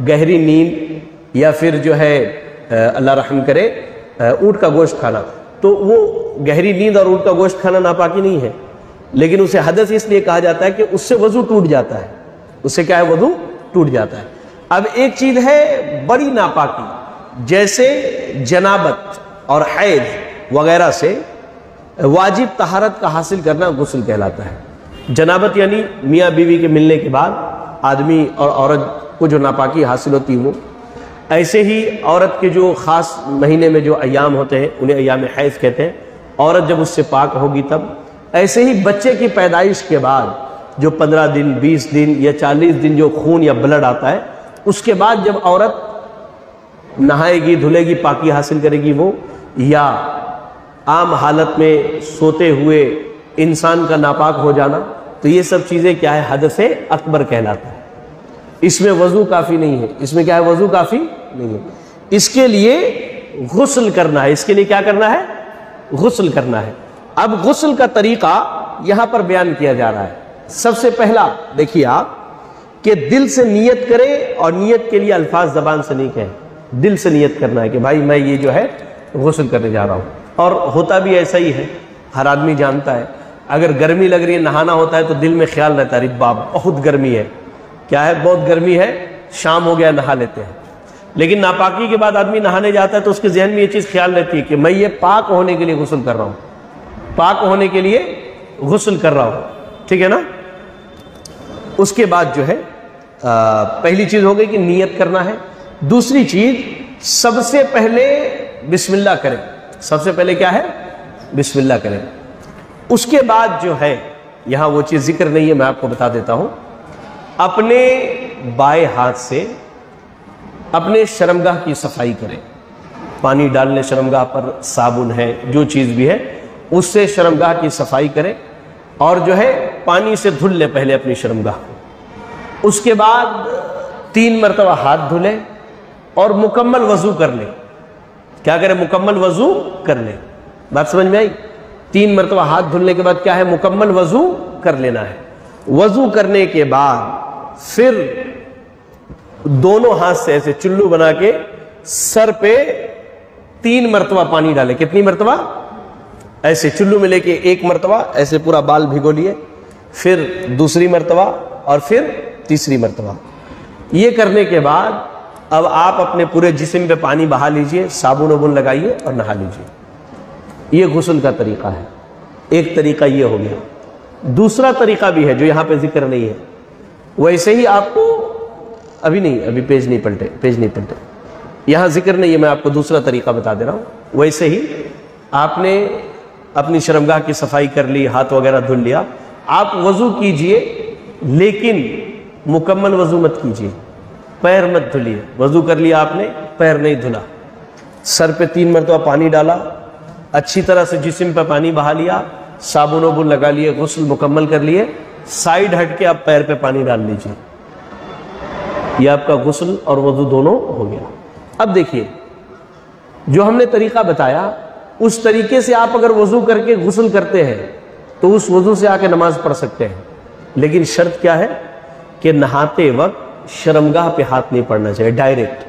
گہری نیند، یا پھر جو ہے اللہ رحم کرے اونٹ کا گوشت کھانا. تو وہ گہری نیند اور اونٹ کا گوشت کھانا ناپاکی نہیں ہے، لیکن اسے حدث اس لیے کہا جاتا ہے کہ اس سے وضو ٹوٹ جاتا ہے. اس سے کیا ہے؟ وضو ٹوٹ جاتا ہے. اب ایک چیز ہے بڑی ناپاکی، جیسے جنابت اور حیض وغیرہ سے واجب طہارت کا حاصل کرنا غسل کہلاتا ہے. جنابت یعنی میاں بیوی کے ملنے کے بعد آدمی اور عورت کو جو ناپاکی حاصل ہوتی ہے وہ. ایسے ہی عورت کے جو خاص مہینے میں جو ایام ہوتے ہیں انہیں ایام حیض کہتے ہیں، عورت جب اس سے پاک ہوگی تب. ایسے ہی بچے کی پیدائش کے بعد جو 15 دن 20 دن یا 40 دن جو خون یا بلڈ آتا ہے، اس کے بعد جب عورت نہائے گی، دھلے گی، پاکی حاصل کرے گی وہ، یا عام حالت میں سوتے ہوئے انسان کا ناپاک ہو جانا، تو یہ سب چیزیں کیا ہے؟ حدث اکبر کہلاتا ہے. اس میں وضو کافی نہیں ہے. اس میں کیا ہے؟ وضو کافی نہیں ہے. اس کے لیے غسل کرنا ہے. اس کے لیے کیا کرنا ہے؟ غسل کرنا ہے. اب غسل کا طریقہ یہاں پر بیان کیا جا رہا ہے. سب سے پہلا دیکھیے آپ کہ دل سے نیت کرے، اور نیت کے لیے الفاظ زبان سے نہیں کہیں، دل سے نیت کرنا ہے کہ بھائی میں یہ جو ہے غسل کرنے جا رہا ہوں. اور ہوتا بھی ایسا ہی ہے، ہر آدمی جانتا ہے اگر گرمی لگ رہی ہے، نہانا ہوتا ہے تو دل میں خیال رہتا ہے ربا بہت گرمی ہے، کیا ہے بہت گرمی ہے، شام ہو گیا نہا لیتے ہیں. لیکن ناپاکی کے بعد آدمی نہانے جاتا ہے تو اس کے ذہن میں یہ چیز خیال رہتی ہے کہ میں یہ پاک ہونے کے لیے غسل کر رہا ہوں، پاک ہونے کے لیے غسل کر رہا ہوں. ٹھیک ہے نا؟ اس کے بعد جو ہے پہلی چیز ہو گئی کہ نیت کرنا ہے. دوسری چیز سب سے پہلے بسم اللہ کریں. سب سے پہلے کیا ہے؟ بسم اللہ کریں. اس کے بعد جو ہے یہاں وہ چیز ذکر نہیں ہے، میں آپ کو بتا دیتا ہوں. اپنے بائیں ہاتھ سے اپنے شرمگاہ کی صفائی کریں. پانی ڈال لیں شرمگاہ پر، صابن ہے، جو چیز بھی ہے اس سے شرمگاہ کی صفائی کریں، اور جو ہے پانی سے دھل لیں پہلے اپنی شرمگاہ کو. اس کے بعد 3 مرتبہ ہاتھ دھلیں اور مکمل وضو کر لیں. کیا کریں؟ مکمل وضو کر لیں. بات سمجھ میں آئی؟ 3 مرتبہ ہاتھ دھلنے کے بعد کیا ہے؟ مکمل وضو کر لینا ہے۔ وضو کرنے کے بعد پھر دونوں ہاتھ سے ایسے چلو بنا کے سر پہ 3 مرتبہ پانی ڈالے۔ کتنی مرتبہ؟ ایسے چلو میں لے کے 1 مرتبہ ایسے پورا بال بھگو لیے، پھر دوسری مرتبہ اور پھر تیسری مرتبہ۔ یہ کرنے کے بعد اب آپ اپنے پورے جسم پہ پانی بہا لیجئے، صابن وابن لگائیے اور نہا لیجئے۔ یہ غسل کا طریقہ ہے۔ ایک طریقہ یہ ہو گیا۔ دوسرا طریقہ بھی ہے جو یہاں پہ ذکر نہیں ہے، ویسے ہی آپ کو ابھی پیج نہیں پلٹے، یہاں ذکر نہیں ہے، میں آپ کو دوسرا طریقہ بتا دے رہا ہوں۔ ویسے ہی آپ نے اپنی شرمگاہ کی صفائی کر لی، ہاتھ وغیرہ دھل لیا، آپ وضو کیجئے لیکن مکمل وضو مت کیجئے، پیر مت دھلیے۔ وضو کر لیا آپ نے، پیر نہیں دھلا، سر پہ 3 مرتبہ پانی ڈالا، اچھی طرح سے جسم پہ پانی بہا لیا، صابن وابن لگا لیے، غسل مکمل کر لیے، سائیڈ ہٹ کے آپ پیر پہ پانی ڈال لیجئے۔ یہ آپ کا غسل اور وضو دونوں ہو گیا۔ اب دیکھیے جو ہم نے طریقہ بتایا اس طریقے سے آپ اگر وضو کر کے غسل کرتے ہیں تو اس وضو سے آ کے نماز پڑھ سکتے ہیں، لیکن شرط کیا ہے کہ نہاتے وقت شرمگاہ پہ ہاتھ نہیں پڑنا چاہیے، ڈائریکٹ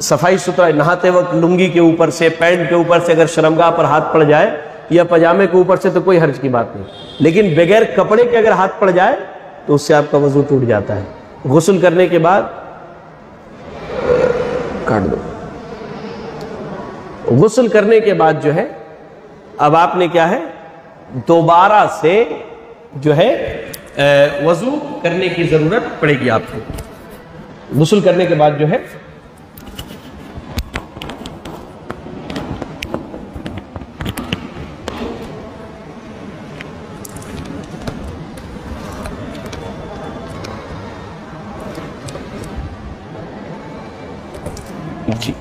صفائی ستھرا۔ نہاتے وقت لنگی کے اوپر سے، پینٹ کے اوپر سے اگر شرمگاہ پر ہاتھ پڑ جائے یا پاجامے کے اوپر سے تو کوئی حرج کی بات نہیں، لیکن بغیر کپڑے کے اگر ہاتھ پڑ جائے تو اس سے آپ کا وضو ٹوٹ جاتا ہے۔ غسل کرنے کے بعد کاٹ دو، غسل کرنے کے بعد جو ہے اب آپ نے کیا ہے دوبارہ سے جو ہے وضو کرنے کی ضرورت پڑے گی آپ کو۔ غسل کرنے کے بعد جو ہے جی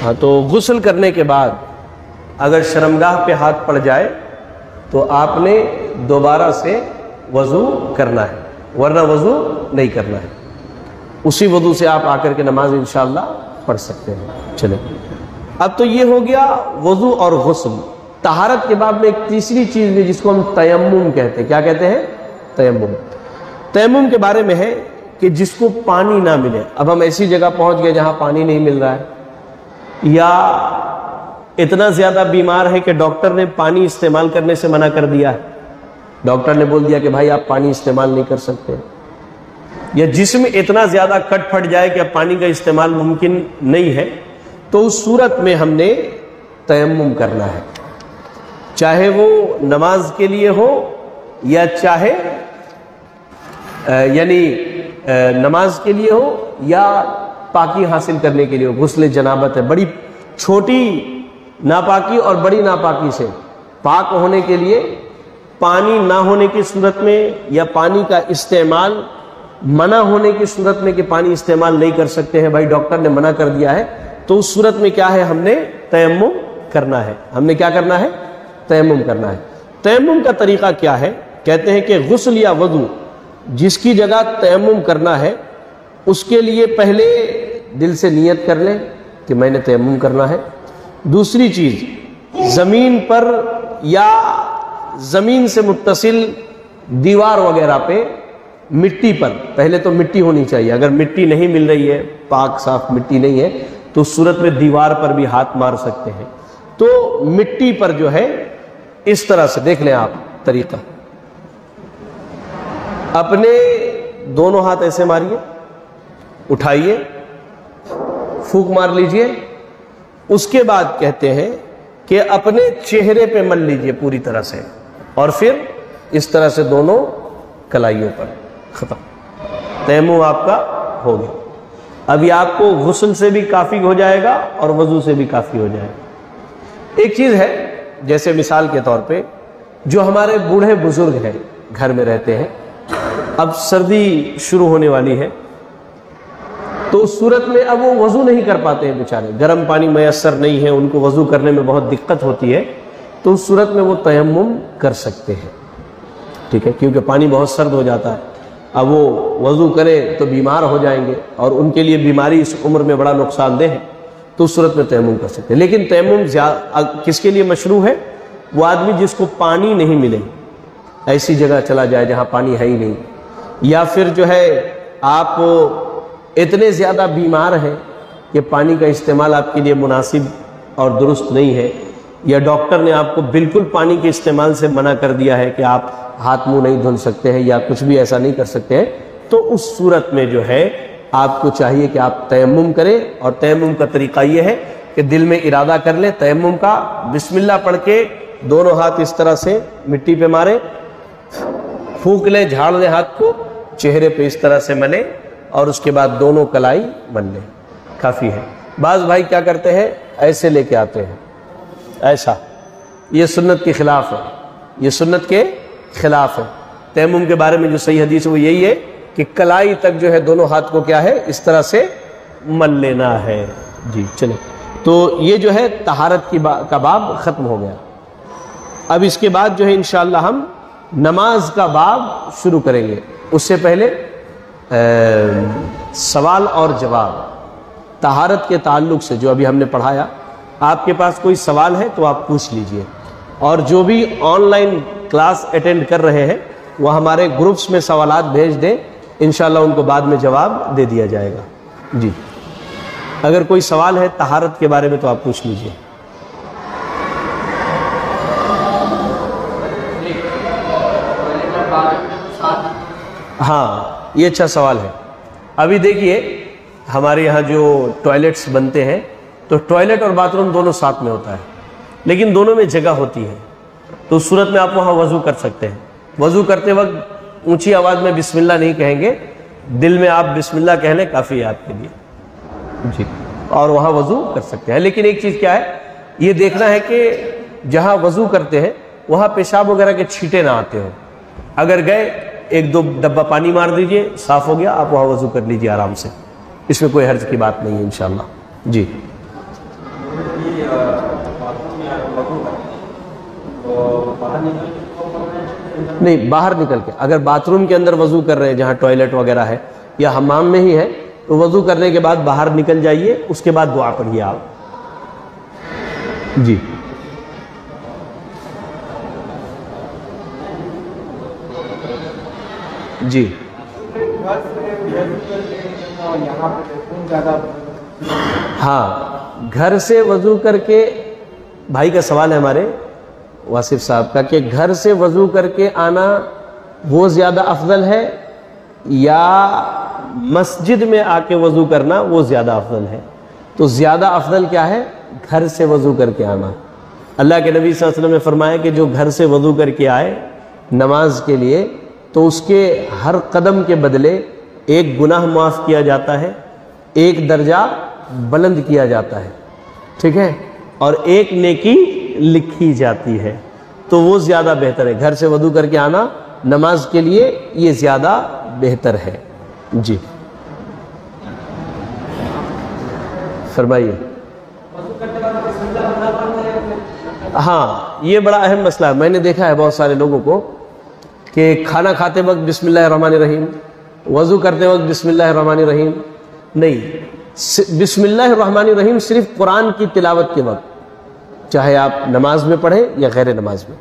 ہاں، تو غسل کرنے کے بعد اگر شرمگاہ پہ ہاتھ پڑ جائے تو آپ نے دوبارہ سے وضو کرنا ہے، ورنہ وضو نہیں کرنا ہے۔ اسی وضو سے آپ آ کر کے نماز انشاءاللہ پڑھ سکتے ہیں۔ چلیں، اب تو یہ ہو گیا وضو اور غسل۔ طہارت کے بعد میں ایک تیسری چیز بھی جس کو ہم تیمم کہتے ہیں۔ کیا کہتے ہیں؟ تیمم۔ تیمم کے بارے میں ہے کہ جس کو پانی نہ ملے، اب ہم ایسی جگہ پہنچ گئے جہاں پانی نہیں مل رہا ہے، یا اتنا زیادہ بیمار ہے کہ ڈاکٹر نے پانی استعمال کرنے سے منع کر دیا ہے، ڈاکٹر نے بول دیا کہ بھائی آپ پانی استعمال نہیں کر سکتے، یا جسم اتنا زیادہ کٹ پھٹ جائے کہ اب پانی کا استعمال ممکن نہیں ہے، تو اس صورت میں ہم نے تیمم کرنا ہے، چاہے وہ نماز کے لیے ہو یا چاہے یعنی نماز کے لیے ہو یا پاکی حاصل کرنے کے لیے ہو۔ غسل جنابت ہے، بڑی چھوٹی ناپاکی اور بڑی ناپاکی سے پاک ہونے کے لیے پانی نہ ہونے کی صورت میں یا پانی کا استعمال منع ہونے کی صورت میں کہ پانی استعمال نہیں کر سکتے ہیں، بھائی ڈاکٹر نے منع کر دیا ہے، تو اس صورت میں کیا ہے ہم نے تیمم کرنا ہے۔ ہم نے کیا کرنا ہے؟ تیمم کرنا ہے۔ تیمم کا طریقہ کیا ہے؟ کہتے ہیں کہ غسل یا وضو جس کی جگہ تیمم کرنا ہے اس کے لیے پہلے دل سے نیت کر لیں کہ میں نے تیمم کرنا ہے۔ دوسری چیز، زمین پر یا زمین سے متصل دیوار وغیرہ پہ مٹی پر، پہلے تو مٹی ہونی چاہیے، اگر مٹی نہیں مل رہی ہے، پاک صاف مٹی نہیں ہے تو اس صورت میں دیوار پر بھی ہاتھ مار سکتے ہیں۔ تو مٹی پر جو ہے اس طرح سے دیکھ لیں آپ طریقہ، اپنے دونوں ہاتھ ایسے ماریے، اٹھائیے، پھونک مار لیجئے، اس کے بعد کہتے ہیں کہ اپنے چہرے پہ مل لیجئے پوری طرح سے، اور پھر اس طرح سے دونوں کلائیوں پر، ختم، تیمم آپ کا ہو گیا۔ ابھی آپ کو غسل سے بھی کافی ہو جائے گا اور وضو سے بھی کافی ہو جائے گا۔ ایک چیز ہے، جیسے مثال کے طور پہ جو ہمارے بوڑھے بزرگ ہیں گھر میں رہتے ہیں، اب سردی شروع ہونے والی ہے تو اس صورت میں اب وہ وضو نہیں کر پاتے ہیں بیچارے، گرم پانی میسر نہیں ہے، ان کو وضو کرنے میں بہت دقت ہوتی ہے، تو اس صورت میں وہ تیمم کر سکتے ہیں، ٹھیک ہے، کیونکہ پانی بہت سرد ہو جاتا ہے۔ اب وہ وضو کرے تو بیمار ہو جائیں گے اور ان کے لیے بیماری اس عمر میں بڑا نقصان دہ ہے، تو اس صورت میں تیمم کر سکتے ہیں۔ لیکن تیمم کس کے لیے مشروع ہے؟ وہ آدمی جس کو پانی نہیں ملے، ایسی جگہ چلا جائے جہاں پانی ہے ہی نہیں، یا پھر جو ہے آپ اتنے زیادہ بیمار ہیں کہ پانی کا استعمال آپ کے لیے مناسب اور درست نہیں ہے، یا ڈاکٹر نے آپ کو بالکل پانی کے استعمال سے منع کر دیا ہے کہ آپ ہاتھ منہ نہیں دھل سکتے ہیں یا کچھ بھی ایسا نہیں کر سکتے ہیں، تو اس صورت میں جو ہے آپ کو چاہیے کہ آپ تیمم کریں۔ اور تیمم کا طریقہ یہ ہے کہ دل میں ارادہ کر لیں تیمم کا، بسم اللہ پڑھ کے دونوں ہاتھ اس طرح سے مٹی پہ ماریں، پھونک لیں، جھاڑ لیں ہاتھ کو، چہرے پہ اس طرح سے ملیں اور اس کے بعد دونوں کلائی مل لیں، کافی ہے۔ بعض بھائی کیا کرتے ہیں، ایسے لے کے آتے ہیں، ایسا، یہ سنت کے خلاف ہے، یہ سنت کے خلاف ہے۔ تیمم کے بارے میں جو صحیح حدیث ہے وہ یہی ہے کہ کلائی تک جو ہے دونوں ہاتھ کو کیا ہے، اس طرح سے مل لینا ہے۔ جی چلیں، تو یہ جو ہے طہارت کا باب ختم ہو گیا۔ اب اس کے بعد جو ہے انشاءاللہ ہم نماز کا باب شروع کریں گے۔ اس سے پہلے سوال اور جواب طہارت کے تعلق سے جو ابھی ہم نے پڑھایا، آپ کے پاس کوئی سوال ہے تو آپ پوچھ لیجئے، اور جو بھی آن لائن کلاس اٹینڈ کر رہے ہیں وہ ہمارے گروپس میں سوالات بھیج دیں، انشاءاللہ ان کو بعد میں جواب دے دیا جائے گا۔ جی اگر کوئی سوال ہے طہارت کے بارے میں تو آپ پوچھ لیجئے۔ ہاں یہ اچھا سوال ہے۔ ابھی دیکھیے ہمارے یہاں جو ٹوائلٹس بنتے ہیں تو ٹوائلٹ اور باتھ روم دونوں ساتھ میں ہوتا ہے، لیکن دونوں میں جگہ ہوتی ہے، تو اس صورت میں آپ وہاں وضو کر سکتے ہیں۔ وضو کرتے وقت اونچی آواز میں بسم اللہ نہیں کہیں گے، دل میں آپ بسم اللہ کہہ لیں، کافی ہے آپ کے لیے جی، اور وہاں وضو کر سکتے ہیں۔ لیکن ایک چیز کیا ہے، یہ دیکھنا ہے کہ جہاں وضو کرتے ہیں وہاں پیشاب وغیرہ کے چھینٹے نہ آتے ہوں۔ اگر گئے ایک دو ڈبہ پانی مار دیجئے، صاف ہو گیا، آپ وہاں وضو کر لیجئے آرام سے، اس میں کوئی حرج کی بات نہیں ہے انشاءاللہ۔ جی نہیں، باہر نکل کے اگر باتھ روم کے اندر وضو کر رہے ہیں جہاں ٹوائلٹ وغیرہ ہے یا حمام میں ہی ہے تو وضو کرنے کے بعد باہر نکل جائیے، اس کے بعد دعا پڑھیے آپ۔ جی جی ہاں، گھر سے وضو کر کے، بھائی کا سوال ہے ہمارے واصف صاحب کا کہ گھر سے وضو کر کے آنا وہ زیادہ افضل ہے یا مسجد میں آ کے وضو کرنا وہ زیادہ افضل ہے؟ تو زیادہ افضل کیا ہے؟ گھر سے وضو کر کے آنا۔ اللہ کے نبی صلی اللہ علیہ وسلم نے فرمایا کہ جو گھر سے وضو کر کے آئے نماز کے لیے تو اس کے ہر قدم کے بدلے ایک گناہ معاف کیا جاتا ہے، ایک درجہ بلند کیا جاتا ہے، ٹھیک ہے، اور ایک نیکی لکھی جاتی ہے، تو وہ زیادہ بہتر ہے۔ گھر سے وضو کر کے آنا نماز کے لیے یہ زیادہ بہتر ہے۔ جی فرمائیے۔ ہاں یہ بڑا اہم مسئلہ ہے، میں نے دیکھا ہے بہت سارے لوگوں کو کہ کھانا کھاتے وقت بسم اللہ الرحمن الرحیم، وضو کرتے وقت بسم اللہ الرحمن الرحیم نہیں، بسم اللہ الرحمن الرحیم صرف قرآن کی تلاوت کے وقت، چاہے آپ نماز میں پڑھیں یا غیر نماز میں۔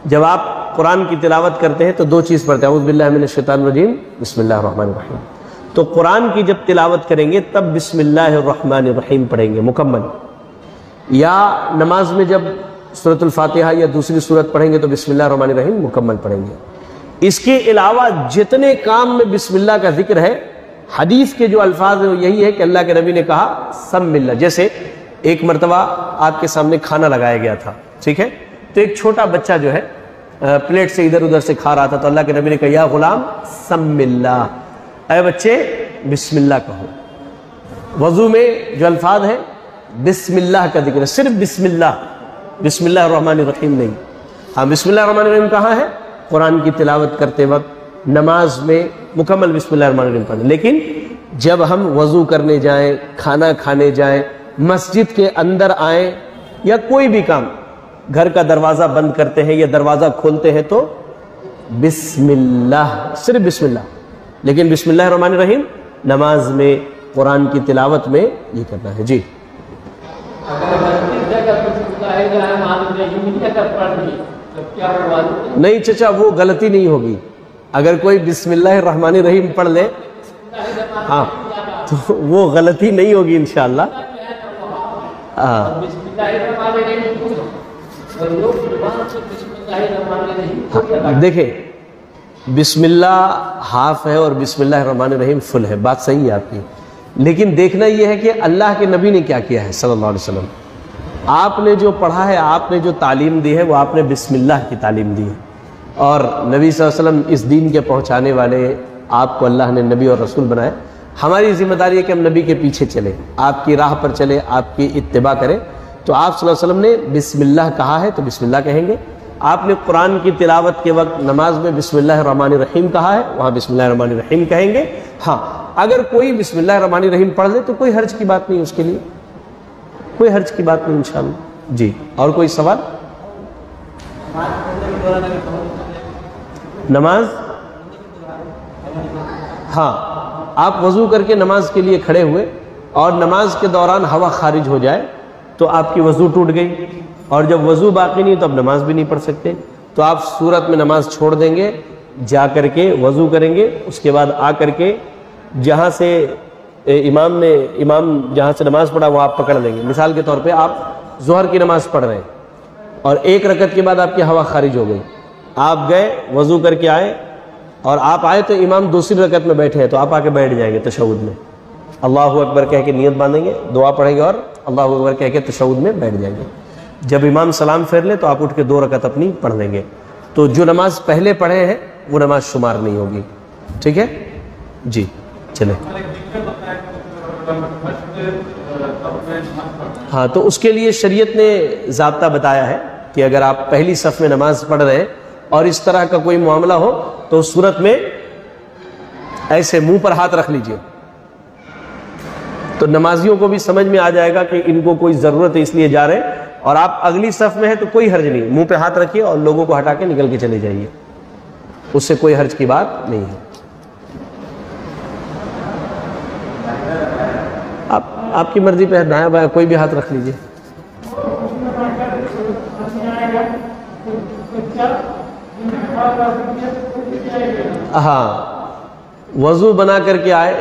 جب آپ قرآن کی تلاوت کرتے ہیں تو دو چیز پڑھتے ہیں، اعوذ باللہ من الشیطان الرجیم، بسم اللہ الرحمن الرحیم۔ تو قرآن کی جب تلاوت کریں گے تب بسم اللہ الرحمن الرحیم پڑھیں گے مکمل، یا نماز میں جب سورۃ الفاتحہ یا دوسری سورت پڑھیں گے تو بسم اللہ الرحمن الرحیم مکمل پڑھیں گے۔ اس کے علاوہ جتنے کام میں بسم اللہ کا ذکر ہے، حدیث کے جو الفاظ ہیں وہ یہی ہے کہ اللہ کے نبی نے کہا سم اللہ۔ جیسے ایک مرتبہ آپ کے سامنے کھانا لگایا گیا تھا، ٹھیک ہے، تو ایک چھوٹا بچہ جو ہے پلیٹ سے ادھر ادھر سے کھا رہا تھا، تو اللہ کے نبی نے کہا یا غلام سم اللہ، اے بچے بسم اللہ کہو۔ وضو میں جو الفاظ ہیں بسم اللہ کا ذکر ہے، صرف بسم اللہ الرحمن الرحیم نہیں۔ ہاں بسم اللہ الرحمن الرحیم کہاں ہے؟ قرآن کی تلاوت کرتے وقت، نماز میں مکمل بسم اللہ الرحمن الرحیم پڑھیں۔ لیکن جب ہم وضو کرنے جائیں، کھانا کھانے جائیں، مسجد کے اندر آئیں یا کوئی بھی کام، گھر کا دروازہ بند کرتے ہیں یا دروازہ کھولتے ہیں تو بسم اللہ، صرف بسم اللہ۔ لیکن بسم اللہ الرحمن الرحیم نماز میں قرآن کی تلاوت میں یہ کرنا ہے. جی نہیں چچا وہ غلطی نہیں ہوگی. اگر کوئی بسم اللہ الرحمن الرحیم پڑھ لے ہاں تو وہ غلطی نہیں ہوگی انشاءاللہ. دیکھیں بسم اللہ ہاف ہے اور بسم اللہ الرحمن الرحیم فل ہے، بات صحیح ہے آپ کی، لیکن دیکھنا یہ ہے کہ اللہ کے نبی نے کیا کیا ہے صلی اللہ علیہ وسلم. آپ نے جو پڑھا ہے، آپ نے جو تعلیم دی ہے، وہ آپ نے بسم اللہ کی تعلیم دی ہے، اور نبی صلی اللہ علیہ وسلم اس دین کے پہنچانے والے، آپ کو اللہ نے نبی اور رسول بنائے. ہماری ذمہ داری ہے کہ ہم نبی کے پیچھے چلیں، آپ کی راہ پر چلیں، آپ کی اتباع کریں. تو آپ صلی اللہ علیہ وسلم نے بسم اللہ کہا ہے تو بسم اللہ کہیں گے. آپ نے قرآن کی تلاوت کے وقت نماز میں بسم اللہ الرحمن الرحیم کہا ہے، وہاں بسم اللہ الرحمن الرحیم کہیں گے. ہاں اگر کوئی بسم اللہ الرحمن الرحیم پڑھ لے تو کوئی حرج کی بات نہیں، اس کے لیے کوئی حرج کی بات نہیں انشاءاللہ. جی اور کوئی سوال؟ نماز ہاں آپ وضو کر کے نماز کے لیے کھڑے ہوئے اور نماز کے دوران ہوا خارج ہو جائے تو آپ کی وضو ٹوٹ گئی، اور جب وضو باقی نہیں تو اب نماز بھی نہیں پڑھ سکتے. تو آپ صورت میں نماز چھوڑ دیں گے، جا کر کے وضو کریں گے، اس کے بعد آ کر کے جہاں سے امام جہاں سے نماز پڑھا وہ آپ پکڑ لیں گے. مثال کے طور پہ آپ ظہر کی نماز پڑھ رہے ہیں اور ایک رکعت کے بعد آپ کی ہوا خارج ہو گئی، آپ گئے وضو کر کے آئے اور آپ آئے تو امام دوسری رکعت میں بیٹھے ہیں، تو آپ آ کے بیٹھ جائیں گے تشہد میں، اللہ اکبر کہہ کے نیت باندھیں گے، دعا پڑھیں گے اور اللہ اکبر کہہ کے تشہد میں بیٹھ جائیں گے. جب امام سلام پھیر لے تو آپ اٹھ کے 2 رکعت اپنی پڑھ لیں گے. تو جو نماز پہلے پڑھے ہیں وہ نماز شمار نہیں ہوگی. ٹھیک ہے جی چلیں. ہاں تو اس کے لیے شریعت نے ضابطہ بتایا ہے کہ اگر آپ پہلی صف میں نماز پڑھ رہے ہیں اور اس طرح کا کوئی معاملہ ہو تو اس صورت میں ایسے منہ پر ہاتھ رکھ لیجئے، تو نمازیوں کو بھی سمجھ میں آ جائے گا کہ ان کو کوئی ضرورت ہے اس لیے جا رہے ہیں. اور آپ اگلی صف میں ہیں تو کوئی حرج نہیں، منہ پہ ہاتھ رکھیے اور لوگوں کو ہٹا کے نکل کے چلے جائیے، اس سے کوئی حرج کی بات نہیں ہے. آپ کی مرضی پہ دائیں بائیں کوئی بھی ہاتھ رکھ لیجئے. ہاں وضو بنا کر کے آئے،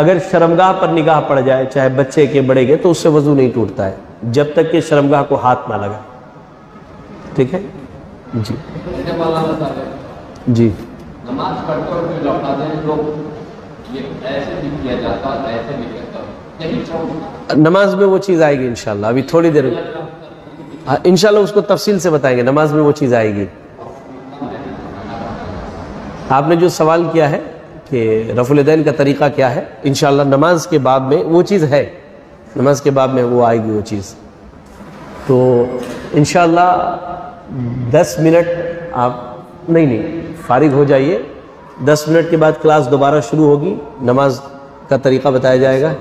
اگر شرمگاہ پر نگاہ پڑ جائے چاہے بچے کے بڑے کے تو اس سے وضو نہیں ٹوٹتا ہے جب تک کہ شرمگاہ کو ہاتھ نہ لگا. ٹھیک ہے جی جی. نماز پڑھتے اور جو لوٹا دیں لوگ یہ ایسے بھی کیا جاتا ہے ایسے بھی کرتا ہے، یہی چھوڑ نماز میں وہ چیز آئے گی انشاءاللہ. ابھی تھوڑی دیر انشاءاللہ اس کو تفصیل سے بتائیں گے، نماز میں وہ چیز آئے گی. آپ نے جو سوال کیا ہے کہ رفع الیدین کا طریقہ کیا ہے، انشاءاللہ نماز کے باب میں وہ چیز ہے، نماز کے باب میں وہ آئے گی وہ چیز. تو انشاءاللہ 10 منٹ آپ نہیں فارغ ہو جائیے، 10 منٹ کے بعد کلاس دوبارہ شروع ہوگی، نماز کا طریقہ بتایا جائے گا.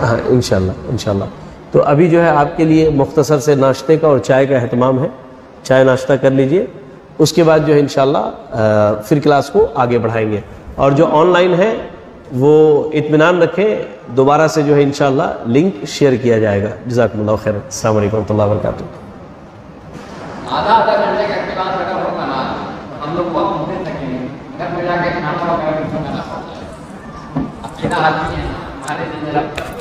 ہاں انشاءاللہ. تو ابھی جو ہے آپ کے لیے مختصر سے ناشتے کا اور چائے کا اہتمام ہے، چائے ناشتہ کر لیجئے، اس کے بعد جو ہے انشاءاللہ پھر کلاس کو آگے بڑھائیں گے. اور جو آن لائن ہے وہ اطمینان رکھیں، دوبارہ سے جو ہے انشاءاللہ لنک شیئر کیا جائے گا. جزاکم اللہ خیر. السلام علیکم ورحمۃ اللہ وبرکاتہ. آدھا گھنٹے کا کلاس اگر ہوگا نا ہم لوگ وقت دے سکیں گے. گھر میں جا کے کھانا وغیرہ بھی بنا سکتے ہیں. اپنا آدمی ہے ہمارے لیے